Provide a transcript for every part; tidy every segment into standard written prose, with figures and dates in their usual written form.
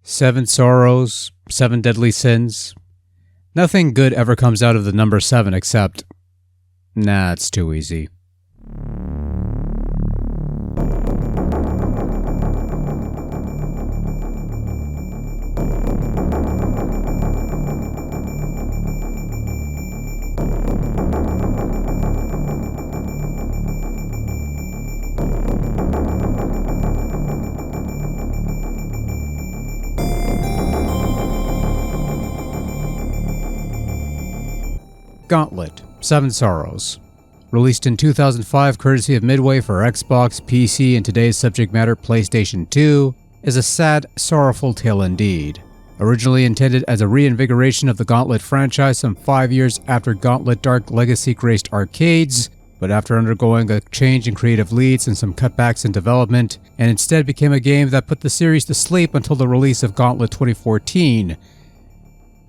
7 sorrows, 7 deadly sins. Nothing good ever comes out of the number 7 except, nah, it's too easy. Gauntlet, 7 Sorrows. Released in 2005 courtesy of Midway for Xbox, PC, and today's subject matter PlayStation 2, is a sad, sorrowful tale indeed. Originally intended as a reinvigoration of the Gauntlet franchise some 5 years after Gauntlet Dark Legacy graced arcades, but after undergoing a change in creative leads and some cutbacks in development, and instead became a game that put the series to sleep until the release of Gauntlet 2014.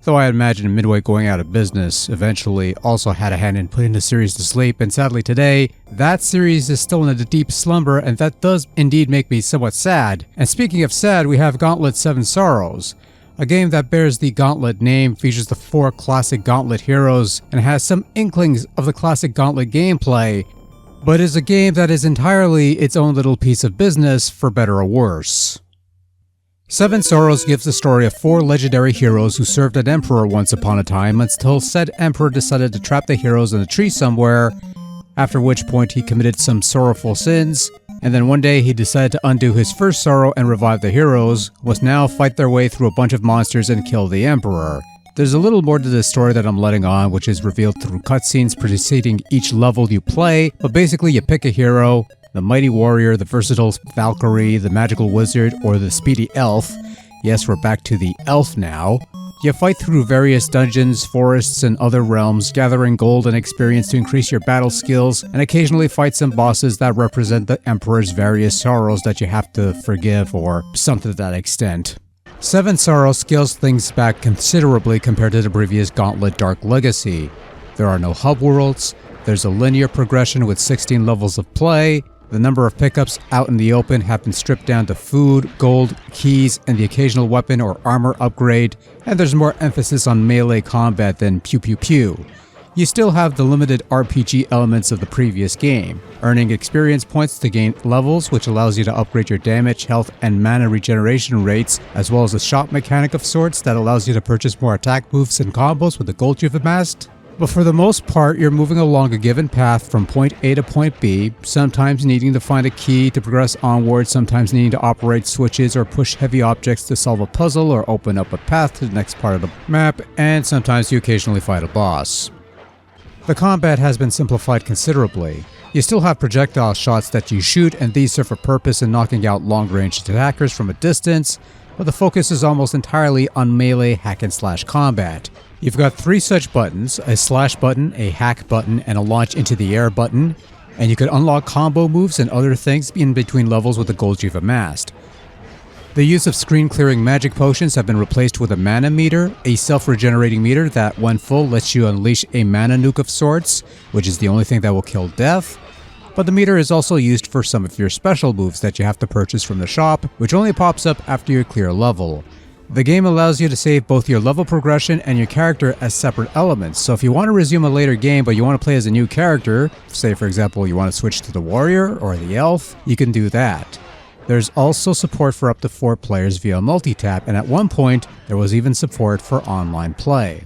Though I imagine Midway going out of business eventually also had a hand in putting the series to sleep, and sadly today, that series is still in a deep slumber, and that does indeed make me somewhat sad. And speaking of sad, we have Gauntlet 7 Sorrows. A game that bears the Gauntlet name, features the 4 classic Gauntlet heroes, and has some inklings of the classic Gauntlet gameplay, but is a game that is entirely its own little piece of business, for better or worse. 7 Sorrows gives the story of 4 legendary heroes who served an emperor once upon a time until said emperor decided to trap the heroes in a tree somewhere, after which point he committed some sorrowful sins, and then one day he decided to undo his first sorrow and revive the heroes, must now fight their way through a bunch of monsters and kill the emperor. There's a little more to this story that I'm letting on, which is revealed through cutscenes preceding each level you play, but basically you pick a hero, the mighty warrior, the versatile Valkyrie, the magical wizard, or the speedy elf. Yes, we're back to the elf now. You fight through various dungeons, forests, and other realms, gathering gold and experience to increase your battle skills, and occasionally fight some bosses that represent the Emperor's various sorrows that you have to forgive, or something to that extent. 7 Sorrows scales things back considerably compared to the previous Gauntlet Dark Legacy. There are no hub worlds, there's a linear progression with 16 levels of play. The number of pickups out in the open have been stripped down to food, gold, keys, and the occasional weapon or armor upgrade, and there's more emphasis on melee combat than pew pew pew. You still have the limited RPG elements of the previous game, earning experience points to gain levels, which allows you to upgrade your damage, health, and mana regeneration rates, as well as a shop mechanic of sorts that allows you to purchase more attack moves and combos with the gold you've amassed. But for the most part, you're moving along a given path from point A to point B, sometimes needing to find a key to progress onward, sometimes needing to operate switches or push heavy objects to solve a puzzle or open up a path to the next part of the map, and sometimes you occasionally fight a boss. The combat has been simplified considerably. You still have projectile shots that you shoot, and these serve a purpose in knocking out long-range attackers from a distance, but the focus is almost entirely on melee hack-and-slash combat. You've got 3 such buttons, a slash button, a hack button, and a launch into the air button, and you can unlock combo moves and other things in between levels with the gold you've amassed. The use of screen-clearing magic potions have been replaced with a mana meter, a self-regenerating meter that, when full, lets you unleash a mana nuke of sorts, which is the only thing that will kill death. But the meter is also used for some of your special moves that you have to purchase from the shop, which only pops up after you clear a level. The game allows you to save both your level progression and your character as separate elements, so if you want to resume a later game but you want to play as a new character, say for example you want to switch to the warrior or the elf, you can do that. There's also support for up to 4 players via multitap, and at one point there was even support for online play.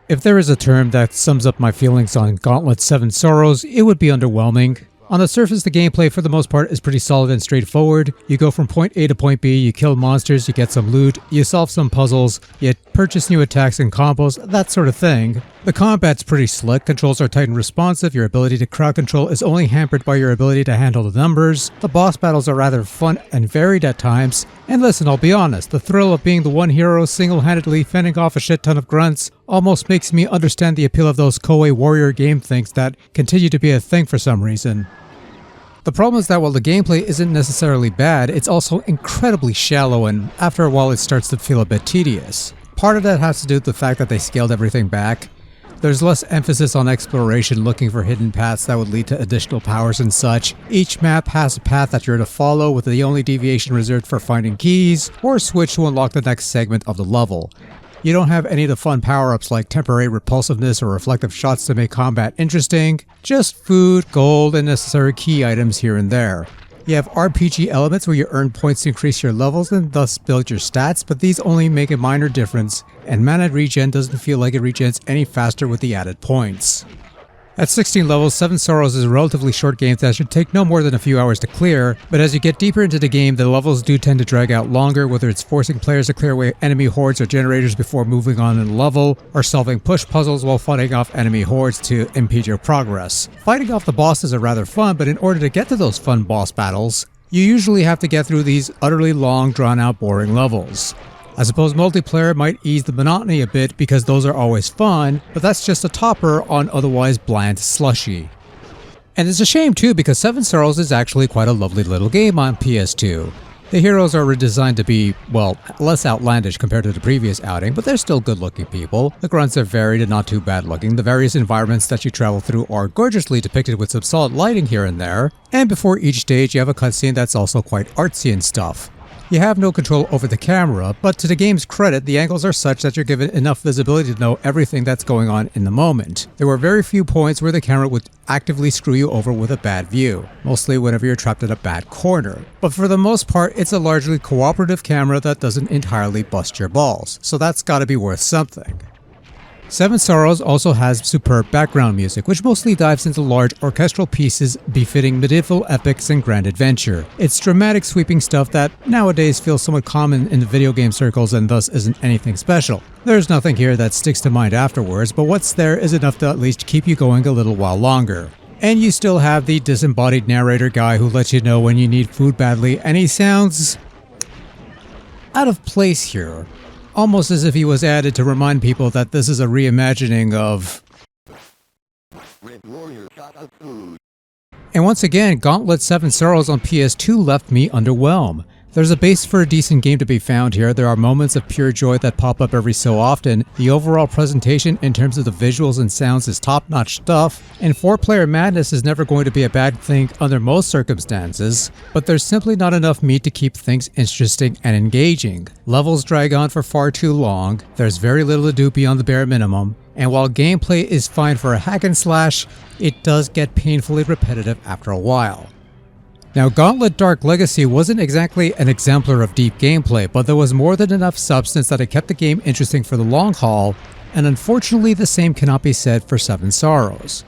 If there is a term that sums up my feelings on Gauntlet 7 Sorrows, it would be underwhelming. On the surface, the gameplay for the most part is pretty solid and straightforward. You go from point A to point B, you kill monsters, you get some loot, you solve some puzzles, you purchase new attacks and combos, that sort of thing. The combat's pretty slick, controls are tight and responsive, your ability to crowd control is only hampered by your ability to handle the numbers, the boss battles are rather fun and varied at times, and listen, I'll be honest, the thrill of being the one hero single-handedly fending off a shit ton of grunts almost makes me understand the appeal of those Koei warrior game things that continue to be a thing for some reason. The problem is that while the gameplay isn't necessarily bad, it's also incredibly shallow, and after a while it starts to feel a bit tedious. Part of that has to do with the fact that they scaled everything back. There's less emphasis on exploration, looking for hidden paths that would lead to additional powers and such. Each map has a path that you're to follow, with the only deviation reserved for finding keys, or switch to unlock the next segment of the level. You don't have any of the fun power-ups like temporary repulsiveness or reflective shots to make combat interesting, just food, gold, and necessary key items here and there. You have RPG elements where you earn points to increase your levels and thus build your stats, but these only make a minor difference, and mana regen doesn't feel like it regens any faster with the added points. At 16 levels, Seven Sorrows is a relatively short game that should take no more than a few hours to clear, but as you get deeper into the game, the levels do tend to drag out longer, whether it's forcing players to clear away enemy hordes or generators before moving on in the level, or solving push puzzles while fighting off enemy hordes to impede your progress. Fighting off the bosses are rather fun, but in order to get to those fun boss battles, you usually have to get through these utterly long, drawn-out, boring levels. I suppose multiplayer might ease the monotony a bit because those are always fun, but that's just a topper on otherwise bland slushy. And it's a shame too, because Seven Sorrows is actually quite a lovely little game on PS2. The heroes are redesigned to be, well, less outlandish compared to the previous outing, but they're still good looking people. The grunts are varied and not too bad looking. The various environments that you travel through are gorgeously depicted with some solid lighting here and there, and before each stage you have a cutscene that's also quite artsy and stuff. You have no control over the camera, but to the game's credit, the angles are such that you're given enough visibility to know everything that's going on in the moment. There were very few points where the camera would actively screw you over with a bad view, mostly whenever you're trapped in a bad corner. But for the most part, it's a largely cooperative camera that doesn't entirely bust your balls, so that's gotta be worth something. Seven Sorrows also has superb background music, which mostly dives into large orchestral pieces befitting medieval epics and grand adventure. It's dramatic, sweeping stuff that nowadays feels somewhat common in the video game circles and thus isn't anything special. There's nothing here that sticks to mind afterwards, but what's there is enough to at least keep you going a little while longer. And you still have the disembodied narrator guy who lets you know when you need food badly, and he sounds out of place here. Almost as if he was added to remind people that this is a reimagining of... And once again, Gauntlet 7 Sorrows on PS2 left me underwhelmed. There's a base for a decent game to be found here. There are moments of pure joy that pop up every so often. The overall presentation in terms of the visuals and sounds is top-notch stuff, and 4-player madness is never going to be a bad thing under most circumstances, but there's simply not enough meat to keep things interesting and engaging. Levels drag on for far too long, there's very little to do beyond the bare minimum, and while gameplay is fine for a hack and slash, it does get painfully repetitive after a while. Now, Gauntlet Dark Legacy wasn't exactly an exemplar of deep gameplay, but there was more than enough substance that it kept the game interesting for the long haul, and unfortunately the same cannot be said for Seven Sorrows.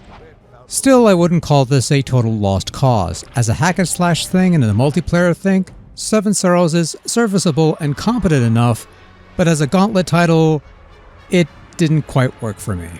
Still, I wouldn't call this a total lost cause. As a hack and slash thing and a multiplayer thing, Seven Sorrows is serviceable and competent enough, but as a Gauntlet title, it didn't quite work for me.